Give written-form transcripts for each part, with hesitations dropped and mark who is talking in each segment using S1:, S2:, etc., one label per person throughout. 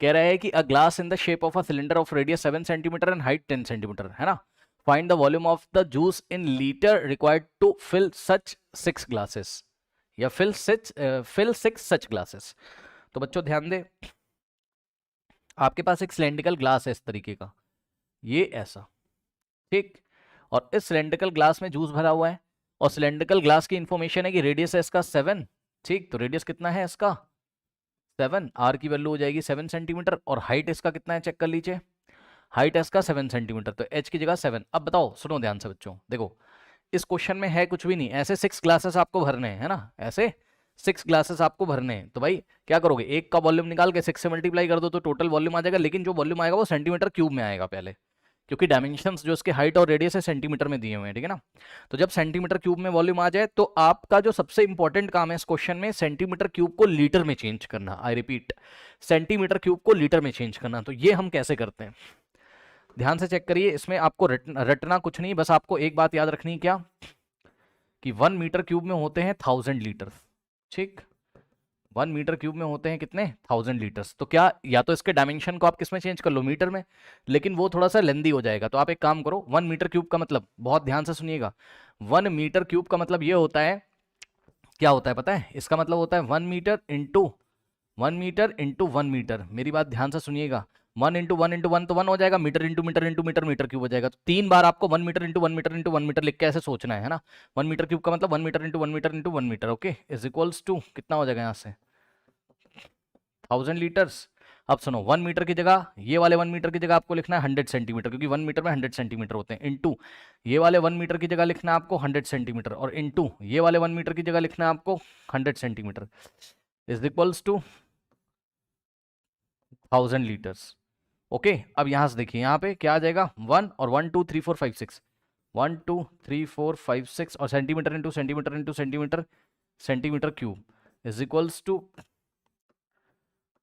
S1: कह रहा है कि a glass in the shape of a cylinder of radius 7 centimetre and height 10 centimetre, है ना। Find the volume of the juice in litre required to fill such 6 glasses, या fill 6 such glasses. तो बच्चों ध्यान दे, आपके पास एक सिलेंड्रिकल ग्लास है इस तरीके का, ये ऐसा, ठीक। और इस सिलेंड्रिकल ग्लास में जूस भरा हुआ है, और सिलेंड्रिकल ग्लास की इंफॉर्मेशन है कि रेडियस है इसका 7, ठीक। तो रेडियस कितना है इसका 7, आर की वैल्यू हो जाएगी 7 सेंटीमीटर, और हाइट इसका कितना है चेक कर लीजिए, हाइट है इसका 7 सेंटीमीटर, तो एच की जगह 7। अब बताओ, सुनो ध्यान से बच्चों, देखो इस क्वेश्चन में है कुछ भी नहीं, ऐसे 6 ग्लासेस आपको भरने हैं, है ना, ऐसे 6 ग्लासेस आपको भरने हैं। तो भाई क्या करोगे, एक का वॉल्यूम निकाल के 6 से मल्टीप्लाई कर दो तो टोटल वॉल्यूम आ जाएगा, लेकिन जो वॉल्यूम आएगा वो सेंटीमीटर क्यूब में आएगा पहले, क्योंकि डायमेंशंस जो इसके हाइट और रेडियस है सेंटीमीटर में दिए हुए हैं, ठीक है ना। तो जब सेंटीमीटर क्यूब में वॉल्यूम आ जाए तो आपका जो सबसे इंपॉर्टेंट काम है इस क्वेश्चन में, सेंटीमीटर क्यूब को लीटर में चेंज करना। आई रिपीट, सेंटीमीटर क्यूब को लीटर में चेंज करना। तो ये हम कैसे करते हैं, ध्यान से चेक करिए, इसमें आपको रटना कुछ नहीं, बस आपको एक बात याद रखनी है, क्या कि 1 मीटर क्यूब में होते हैं 1000 लीटर, ठीक। 1 मीटर क्यूब में होते हैं कितने 1000 लीटर्स। तो क्या, या तो इसके डायमेंशन को आप किस में चेंज कर लो, मीटर में, लेकिन वो थोड़ा सा लेंदी हो जाएगा। तो आप एक काम करो, 1 मीटर क्यूब का मतलब, बहुत ध्यान से सुनिएगा, 1 मीटर क्यूब का मतलब ये होता है, क्या होता है पता है, इसका मतलब होता है 1 metre into 1 metre into 1 metre. मेरी बात ध्यान से सुनिएगा, 1 इंटू 1 इंटू 1 तो 1 हो जाएगा, metre into metre into metre, metre cube हो जाएगा। तो 3 बार आपको 1 metre into 1 metre into 1 metre लिख के ऐसे सोचना है ना। 1 मीटर क्यूब का मतलब 1 metre into 1 metre into 1 metre, okay, is equals to कितना हो जाएगा यहाँ से 1000 लीटर्स। अब सुनो, 1 मीटर की जगह, ये वाले 1 मीटर की जगह आपको लिखना है 100 सेंटीमीटर, क्योंकि 1 मीटर में 100 सेंटीमीटर होते हैं, इंटू ये वाले 1 मीटर की जगह लिखना है आपको 100 सेंटीमीटर, और इंटू ये वाले 1 मीटर की जगह लिखना है आपको 100 centimetre, is equals to 1000 litres. Okay, अब यहां से देखिए, यहाँ पे क्या आ जाएगा 1 और 1 2 3 4 5 6, 1 2 3 4 5 6, और centimetre into centimetre into centimetre, centimetre cube is equals to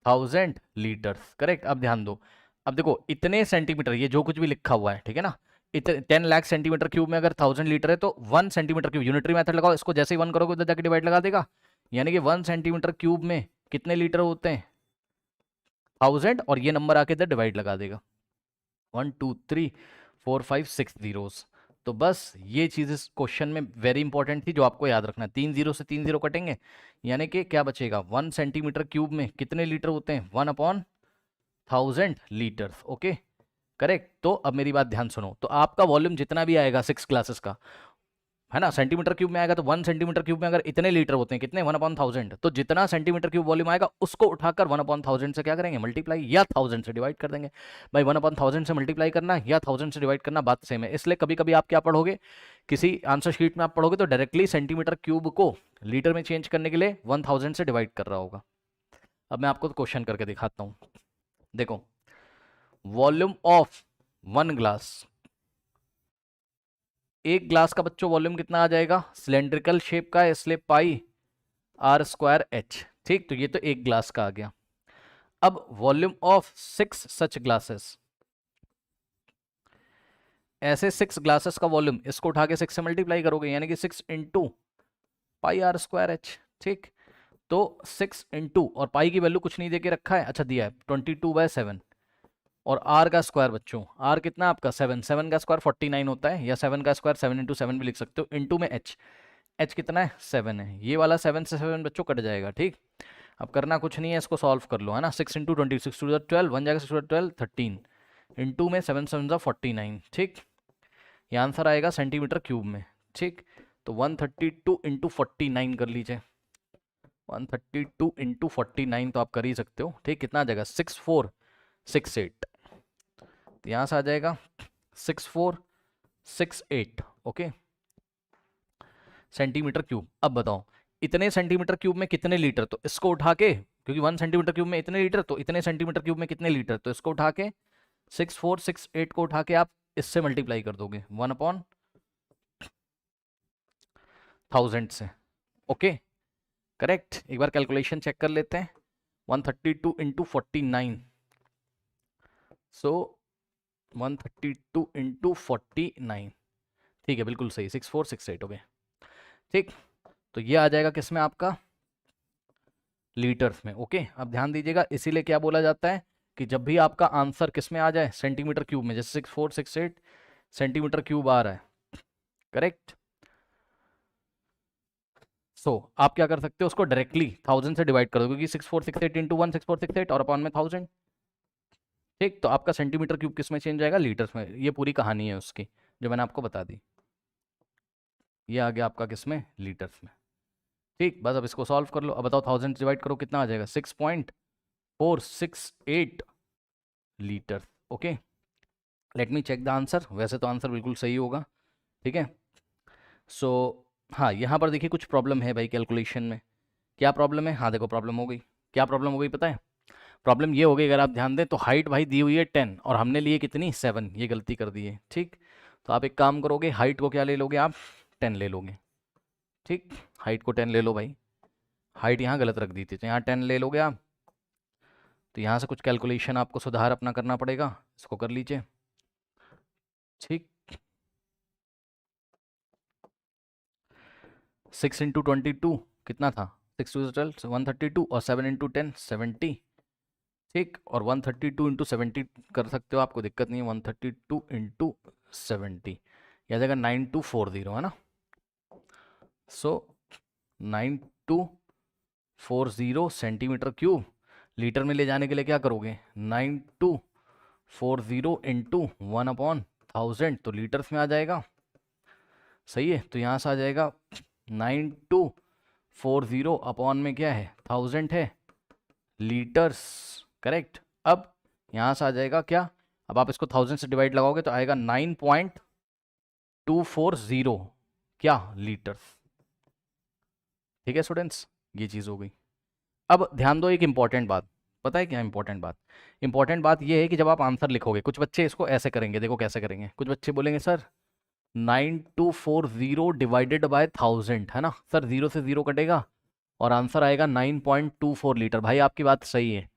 S1: 1000 litres, correct. अब ध्यान दो, अब देखो इतने सेंटीमीटर, ये जो कुछ भी लिखा हुआ है, ठीक है ना, 10 लाख सेंटीमीटर क्यूब में अगर 1000 लीटर है तो 1 सेंटीमीटर क्यूब, यूनिटरी मेथड लगाओ, इसको जैसे ही 1 करोगे उधर जाके डिवाइड लगा देगा, यानी कि 1 सेंटीमीटर क्यूब में कितने लीटर होते हैं 1000, और ये नंबर आके इधर डिवाइड लगा देगा, 1 2 3 4 5 6 जीरोस। तो बस ये चीज़ इस क्वेश्चन में वेरी इंपॉर्टेंट थी, जो आपको याद रखना है। 3 जीरो से 3 जीरो कटेंगे, यानी कि क्या बचेगा, 1 सेंटीमीटर क्यूब में कितने लीटर होते हैं 1/1000 लीटर्स, ओके, करेक्ट। तो अब मेरी बात ध्यान सुनो, तो आपका वॉल्यूम जितना भी आएगा 6 ग्लासेस का, है ना, सेंटीमीटर क्यूब में आएगा, तो 1 सेंटीमीटर क्यूब में अगर इतने लीटर होते हैं, कितने 1/1000, तो जितना सेंटीमीटर क्यूब वॉल्यूम आएगा उसको उठाकर 1/1000 से क्या करेंगे मल्टीप्लाई, या 1000 से डिवाइड कर देंगे। भाई 1/1000 से मल्टीप्लाई करना या 1000 से डिवाइड करना बात सेम है। इसलिए कभी कभी आप क्या पढ़ोगे, किसी आंसर शीट में आप पढ़ोगे तो डायरेक्टली सेंटीमीटर क्यूब को लीटर में चेंज करने के लिए 1000 से डिवाइड कर रहा होगा। अब मैं आपको क्वेश्चन करके दिखाता हूँ, देखो, वॉल्यूम ऑफ 1 ग्लास, एक ग्लास का बच्चों वॉल्यूम कितना आ जाएगा, सिलेंड्रिकल शेप का है इसलिए पाई आर स्क्वायर एच, ठीक। तो ये तो एक ग्लास का आ गया। अब वॉल्यूम ऑफ 6 सच ग्लासेस, ऐसे 6 ग्लासेस का वॉल्यूम, इसको उठा के 6 से मल्टीप्लाई करोगे, यानी कि 6 into pi r square h, ठीक। तो 6 इंटू, और पाई की वैल्यू कुछ नहीं देके रखा है, अच्छा दिया है 22/7, और आर का स्क्वायर बच्चों, आर कितना आपका 7, 7 का स्क्वायर 49 होता है, या 7 का स्क्वायर 7 इंटू 7 भी लिख सकते हो, इंटू में एच, एच कितना है 7 है, ये वाला 7 से 7 बच्चों कट जाएगा, ठीक। अब करना कुछ नहीं है, इसको सॉल्व कर लो, है ना, 6 इंटू 20, 6 टू 12, 1 जाएगा 6 टू 12 13, इंटू में 7 7 49, ठीक। ये आंसर आएगा सेंटीमीटर क्यूब में, ठीक। तो 132 इंटू 49 कर लीजिए, 132 इंटू 49 तो आप कर ही सकते हो, ठीक। कितना आ जाएगा 6468, तो यहाँ से आ जाएगा 6468, ओके, सेंटीमीटर क्यूब। अब बताओ इतने सेंटीमीटर क्यूब में कितने लीटर, तो इसको उठा के, क्योंकि 1 सेंटीमीटर क्यूब में इतने लीटर, तो इतने सेंटीमीटर क्यूब में कितने लीटर, तो इसको उठा के 6468 को उठा के आप इससे मल्टीप्लाई कर दोगे 1/1000 से, ओके, करेक्ट। एक बार कैलकुलेशन चेक कर लेते हैं, 132 इंटू 49, सो 132 इंटू 49, ठीक है, बिल्कुल सही, 6468 हो गए, ठीक। तो ये आ जाएगा किस में आपका लीटर्स में, ओके। अब ध्यान दीजिएगा, इसीलिए क्या बोला जाता है कि जब भी आपका आंसर किस में आ जाए, सेंटीमीटर क्यूब में, जैसे 6468 सेंटीमीटर क्यूब आ रहा है, करेक्ट। सो आप क्या कर सकते हो, उसको डायरेक्टली 1000 से डिवाइड कर दो, क्योंकि 6468 इंटू 1 6468 और अपॉन में 1000, ठीक। तो आपका सेंटीमीटर क्यूब किस में चेंज जाएगा, लीटर्स में। ये पूरी कहानी है उसकी जो मैंने आपको बता दी। ये आ गया आपका किस में, लीटर्स में, ठीक। बस अब इसको सॉल्व कर लो। अब बताओ 1000 से डिवाइड करो, कितना आ जाएगा, 6.468 litre. Okay, let me check the answer. वैसे तो आंसर बिल्कुल सही होगा, ठीक है। सो हाँ, यहाँ पर देखिए कुछ प्रॉब्लम है भाई कैलकुलेशन में। क्या प्रॉब्लम है, हाँ देखो प्रॉब्लम हो गई। क्या प्रॉब्लम हो गई पता है, प्रॉब्लम ये हो गई, अगर आप ध्यान दें तो हाइट भाई दी हुई है 10 और हमने लिए कितनी 7, ये गलती कर दी है, ठीक। तो आप एक काम करोगे, हाइट को क्या ले लोगे आप, 10 ले लोगे, ठीक। हाइट को 10 ले लो भाई, हाइट यहाँ गलत रख दी थी, तो यहाँ 10 ले लोगे आप। तो यहाँ से कुछ कैलकुलेशन आपको सुधार अपना करना पड़ेगा, इसको कर लीजिए, ठीक। 6 इंटू 22 कितना था, 6 टू 12 132 और 7 इंटू 10 70, ठीक। और 132 इंटू 70 कर सकते हो, आपको दिक्कत नहीं है। 132 इंटू 70 यह जाएगा 9240, है ना। सो 9240 सेंटीमीटर क्यूब। लीटर में ले जाने के लिए क्या करोगे, 9240 इंटू 1/1000, तो लीटर्स में आ जाएगा, सही है। तो यहाँ से आ जाएगा 9240 अपॉन में क्या है, 1000 है, लीटर्स, करेक्ट। अब यहाँ से आ जाएगा क्या, अब आप इसको 1000 से डिवाइड लगाओगे तो आएगा 9.240 क्या, लीटर्स, ठीक है स्टूडेंट्स, ये चीज़ हो गई। अब ध्यान दो एक इंपॉर्टेंट बात, पता है क्या इंपॉर्टेंट बात, इंपॉर्टेंट बात ये है कि जब आप आंसर लिखोगे, कुछ बच्चे इसको ऐसे करेंगे, देखो कैसे करेंगे। कुछ बच्चे बोलेंगे सर 9240 डिवाइडेड बाय 1000, है ना सर, 0 से 0 कटेगा और आंसर आएगा 9.24 लीटर। भाई आपकी बात सही है,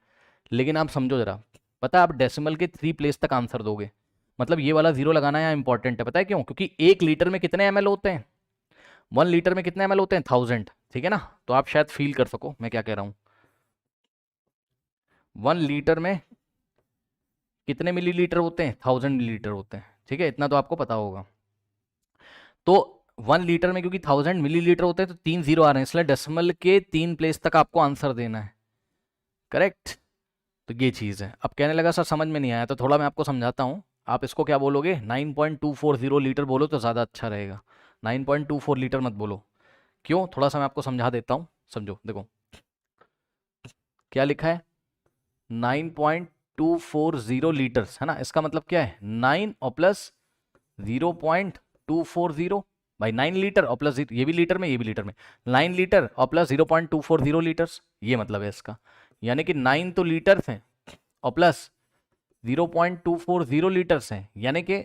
S1: लेकिन आप समझो जरा, पता है आप डेसिमल के 3 प्लेस तक आंसर दोगे, मतलब ये वाला 0 लगाना यहाँ इंपॉर्टेंट है। पता है क्यों, क्योंकि 1 लीटर में कितने ml होते हैं, 1 लीटर में कितने ml होते हैं, 1000, ठीक है ना। तो आप शायद फील कर सको मैं क्या कह रहा हूँ, 1 लीटर में कितने मिलीलीटर होते हैं, 1000 मिलीलीटर होते हैं, ठीक है, इतना तो आपको पता होगा। तो 1 लीटर में क्योंकि 1000 मिलीलीटर होते हैं तो 3 0 आ रहे हैं, इसलिए डेसिमल के 3 प्लेस तक आपको आंसर देना है, करेक्ट। तो ये चीज़ है। अब कहने लगा सर समझ में नहीं आया, तो थोड़ा मैं आपको समझाता हूँ। आप इसको क्या बोलोगे, 9.240 लीटर बोलो तो ज़्यादा अच्छा रहेगा, 9.24 लीटर मत बोलो। क्यों, थोड़ा सा मैं आपको समझा देता हूँ, समझो। देखो क्या लिखा है, 9.240 लीटर्स, है ना। इसका मतलब क्या है, 9 और प्लस 0.240, भाई 9 लीटर और प्लस, ये भी लीटर में ये भी लीटर में, 9 लीटर और प्लस 0.240 लीटर्स, ये मतलब है इसका। यानी कि 9 तो लीटर्स हैं और प्लस 0.240 लीटर्स हैं, यानी कि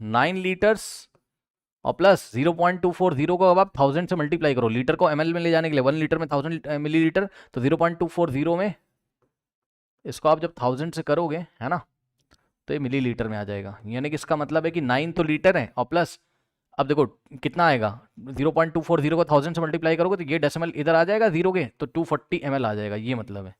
S1: 9 लीटर्स और प्लस 0.240 को अब आप 1000 से मल्टीप्लाई करो, लीटर को ml में ले जाने के लिए, 1 लीटर में 1000 मिलीलीटर, तो 0.240 में इसको आप जब 1000 से करोगे, है ना, तो ये मिलीलीटर में आ जाएगा। यानी कि इसका मतलब है कि 9 तो लीटर है और प्लस, अब देखो कितना आएगा, 0.240 को 1000 से मल्टीप्लाई करोगे तो ये डेसिमल इधर आ जाएगा 0 के, तो 240 ml आ जाएगा, ये मतलब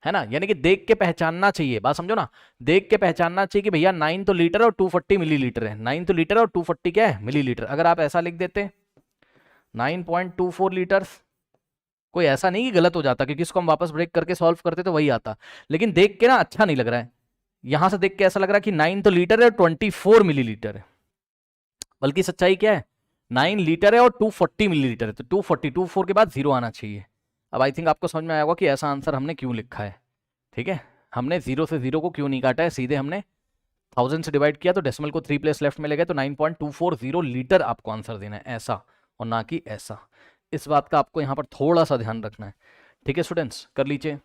S1: है ना। यानी कि देख के पहचानना चाहिए, बात समझो ना, देख के पहचानना चाहिए कि भैया 9 तो लीटर और 240 मिलीलीटर है, 9 तो लीटर और 240 क्या है, मिलीलीटर। अगर आप ऐसा लिख देते 9.24 लीटर्स, कोई ऐसा नहीं कि गलत हो जाता, क्योंकि इसको हम वापस ब्रेक करके सॉल्व करते तो वही आता, लेकिन देख के ना अच्छा नहीं लग रहा है। यहां से देख के ऐसा लग रहा है कि 9 तो लीटर है और 24 मिलीलीटर है, बल्कि सच्चाई क्या है, 9 लीटर है और 240 मिलीलीटर है, तो 240 के बाद 0 आना चाहिए। अब आई थिंक आपको समझ में आया होगा कि ऐसा आंसर हमने क्यों लिखा है, ठीक है। हमने 0 से 0 को क्यों नहीं काटा है, सीधे हमने 1000 से डिवाइड किया, तो डेसिमल को 3 प्लेस लेफ्ट में ले गए, तो 9.240 लीटर आपको आंसर देना है, ऐसा और ना कि ऐसा। इस बात का आपको यहाँ पर थोड़ा सा ध्यान रखना है, ठीक है स्टूडेंट्स, कर लीजिए।